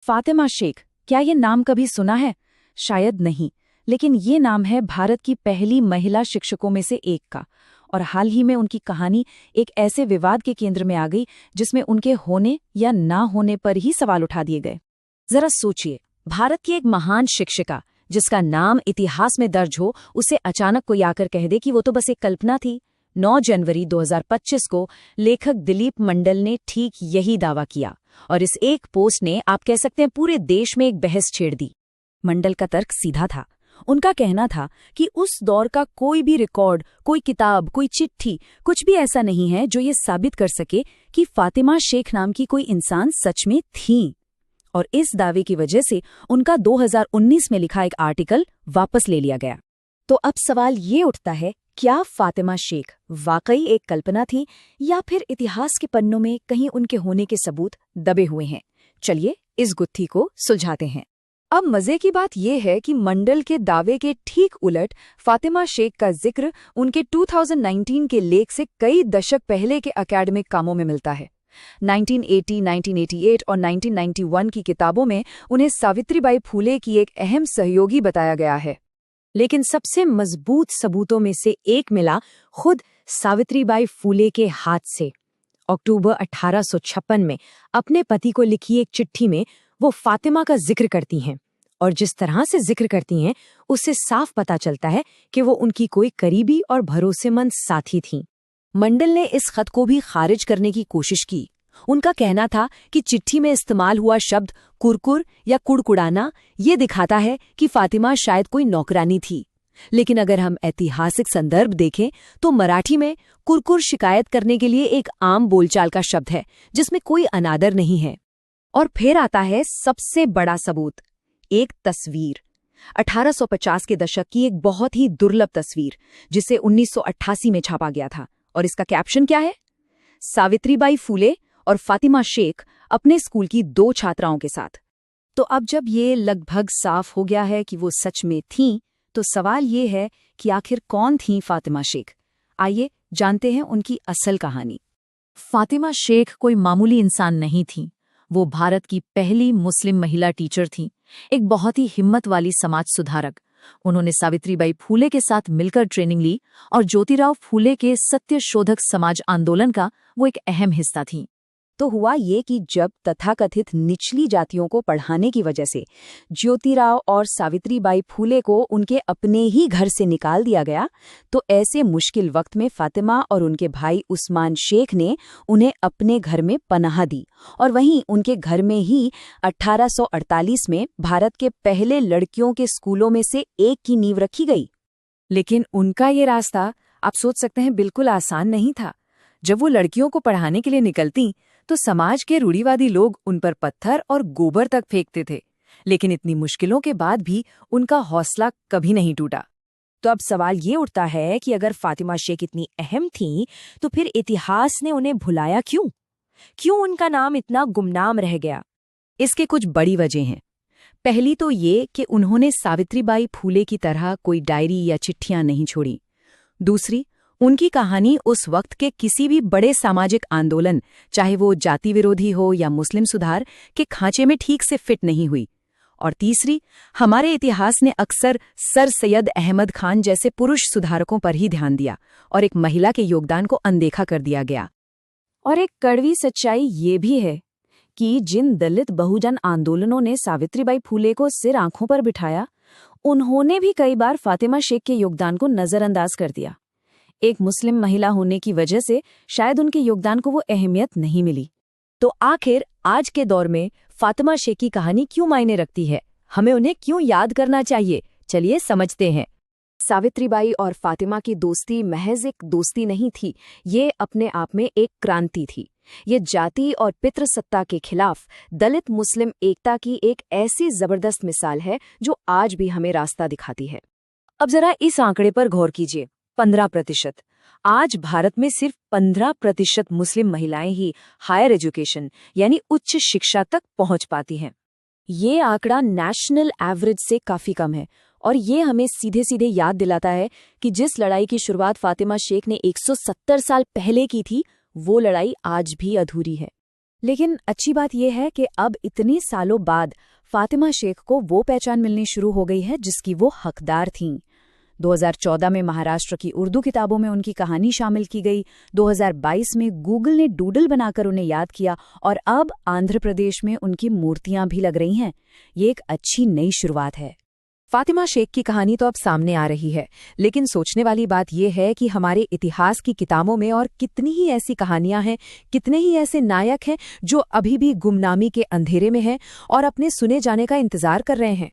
फातिमा शेख, क्या ये नाम कभी सुना है? शायद नहीं, लेकिन ये नाम है भारत की पहली महिला शिक्षकों में से एक का। और हाल ही में उनकी कहानी एक ऐसे विवाद के केंद्र में आ गई जिसमें उनके होने या ना होने पर ही सवाल उठा दिए गए। जरा सोचिए, भारत की एक महान शिक्षिका जिसका नाम इतिहास में दर्ज हो, उसे अचानक कोई आकर कह दे कि वो तो बस एक कल्पना थी। 9 जनवरी 2025 को लेखक दिलीप मंडल ने ठीक यही दावा किया, और इस एक पोस्ट ने, आप कह सकते हैं, पूरे देश में एक बहस छेड़ दी। मंडल का तर्क सीधा था। उनका कहना था कि उस दौर का कोई भी रिकॉर्ड, कोई किताब, कोई चिट्ठी, कुछ भी ऐसा नहीं है जो ये साबित कर सके कि फातिमा शेख नाम की कोई इंसान सच में थी। और इस दावे की वजह से उनका 2019 में लिखा एक आर्टिकल वापस ले लिया गया। तो अब सवाल ये उठता है, क्या फातिमा शेख वाकई एक कल्पना थी या फिर इतिहास के पन्नों में कहीं उनके होने के सबूत दबे हुए हैं? चलिए इस गुत्थी को सुलझाते हैं। अब मजे की बात यह है कि मंडल के दावे के ठीक उलट फातिमा शेख का जिक्र उनके 2019 के लेख से कई दशक पहले के एकेडमिक कामों में मिलता है। 1980, 1988 और 1991 की किताबों में उन्हें सावित्रीबाई फूले की एक अहम सहयोगी बताया गया है। लेकिन सबसे मजबूत सबूतों में से एक मिला खुद सावित्रीबाई फूले के हाथ से। अक्टूबर 1856 में अपने पति को लिखी एक चिट्ठी में वो फातिमा का जिक्र करती हैं, और जिस तरह से जिक्र करती हैं उससे साफ पता चलता है कि वो उनकी कोई करीबी और भरोसेमंद साथी थीं। मंडल ने इस खत को भी खारिज करने की कोशिश की। उनका कहना था कि चिट्ठी में इस्तेमाल हुआ शब्द कुरकुर या कुड़कुड़ाना ये दिखाता है कि फातिमा शायद कोई नौकरानी थी। लेकिन अगर हम ऐतिहासिक संदर्भ देखें तो मराठी में कुरकुर शिकायत करने के लिए एक आम बोलचाल का शब्द है जिसमें कोई अनादर नहीं है। और फिर आता है सबसे बड़ा सबूत, एक तस्वीर। 1850 के दशक की एक बहुत ही दुर्लभ तस्वीर जिसे 1988 में छापा गया था। और इसका कैप्शन क्या है? सावित्रीबाई फूले और फातिमा शेख अपने स्कूल की 2 छात्राओं के साथ। तो अब जब ये लगभग साफ हो गया है कि वो सच में थीं, तो सवाल ये है कि आखिर कौन थीं फातिमा शेख? आइए जानते हैं उनकी असल कहानी। फातिमा शेख कोई मामूली इंसान नहीं थीं। वो भारत की पहली मुस्लिम महिला टीचर थीं, एक बहुत ही हिम्मत वाली समाज सुधारक। उन्होंने सावित्रीबाई फूले के साथ मिलकर ट्रेनिंग ली और ज्योतिराव फूले के सत्यशोधक समाज आंदोलन का वो एक अहम हिस्सा थीं। तो हुआ ये कि जब तथाकथित निचली जातियों को पढ़ाने की वजह से ज्योतिराव और सावित्रीबाई फूले को उनके अपने ही घर से निकाल दिया गया, तो ऐसे मुश्किल वक्त में फातिमा और उनके भाई उस्मान शेख ने उन्हें अपने घर में पनाह दी। और वहीं उनके घर में ही 1848 में भारत के पहले लड़कियों के स्कूलों में से एक की नींव रखी गई। लेकिन उनका ये रास्ता, आप सोच सकते हैं, बिल्कुल आसान नहीं था। जब वो लड़कियों को पढ़ाने के लिए निकलती तो समाज के रूढ़िवादी लोग उन पर पत्थर और गोबर तक फेंकते थे। लेकिन इतनी मुश्किलों के बाद भी उनका हौसला कभी नहीं टूटा। तो अब सवाल ये उठता है कि अगर फातिमा शेख इतनी अहम थीं, तो फिर इतिहास ने उन्हें भुलाया क्यों? क्यों उनका नाम इतना गुमनाम रह गया? इसके कुछ बड़ी वजह हैं। पहली तो ये कि उन्होंने सावित्रीबाई फूले की तरह कोई डायरी या चिट्ठियां नहीं छोड़ी। दूसरी, उनकी कहानी उस वक्त के किसी भी बड़े सामाजिक आंदोलन, चाहे वो जाति विरोधी हो या मुस्लिम सुधार, के खांचे में ठीक से फिट नहीं हुई। और तीसरी, हमारे इतिहास ने अक्सर सर सैयद अहमद खान जैसे पुरुष सुधारकों पर ही ध्यान दिया और एक महिला के योगदान को अनदेखा कर दिया गया। और एक कड़वी सच्चाई ये भी है कि जिन दलित बहुजन आंदोलनों ने सावित्रीबाई फूले को सिर आंखों पर बिठाया, उन्होंने भी कई बार फातिमा शेख के योगदान को नजरअंदाज कर दिया। एक मुस्लिम महिला होने की वजह से शायद उनके योगदान को वो अहमियत नहीं मिली। तो आखिर आज के दौर में फातिमा शेख की कहानी क्यों मायने रखती है? हमें उन्हें क्यों याद करना चाहिए? चलिए समझते हैं। सावित्रीबाई और फातिमा की दोस्ती महज एक दोस्ती नहीं थी, ये अपने आप में एक क्रांति थी। ये जाति और पितृसत्ता के खिलाफ दलित मुस्लिम एकता की एक ऐसी जबरदस्त मिसाल है जो आज भी हमें रास्ता दिखाती है। अब जरा इस आंकड़े पर गौर कीजिए, 15%। आज भारत में सिर्फ 15% मुस्लिम महिलाएं ही हायर एजुकेशन यानी उच्च शिक्षा तक पहुंच पाती हैं। ये आंकड़ा नेशनल एवरेज से काफी कम है, और ये हमें सीधे सीधे याद दिलाता है कि जिस लड़ाई की शुरुआत फातिमा शेख ने 170 साल पहले की थी, वो लड़ाई आज भी अधूरी है। लेकिन अच्छी बात यह है कि अब इतने सालों बाद फातिमा शेख को वो पहचान मिलनी शुरू हो गई है जिसकी वो हकदार थीं। 2014 में महाराष्ट्र की उर्दू किताबों में उनकी कहानी शामिल की गई, 2022 में गूगल ने डूडल बनाकर उन्हें याद किया और अब आंध्र प्रदेश में उनकी मूर्तियां भी लग रही हैं। ये एक अच्छी नई शुरुआत है। फातिमा शेख की कहानी तो अब सामने आ रही है, लेकिन सोचने वाली बात यह है कि हमारे इतिहास की किताबों में और कितनी ही ऐसी कहानियां हैं, कितने ही ऐसे नायक हैं जो अभी भी गुमनामी के अंधेरे में हैं और अपने सुने जाने का इंतजार कर रहे हैं।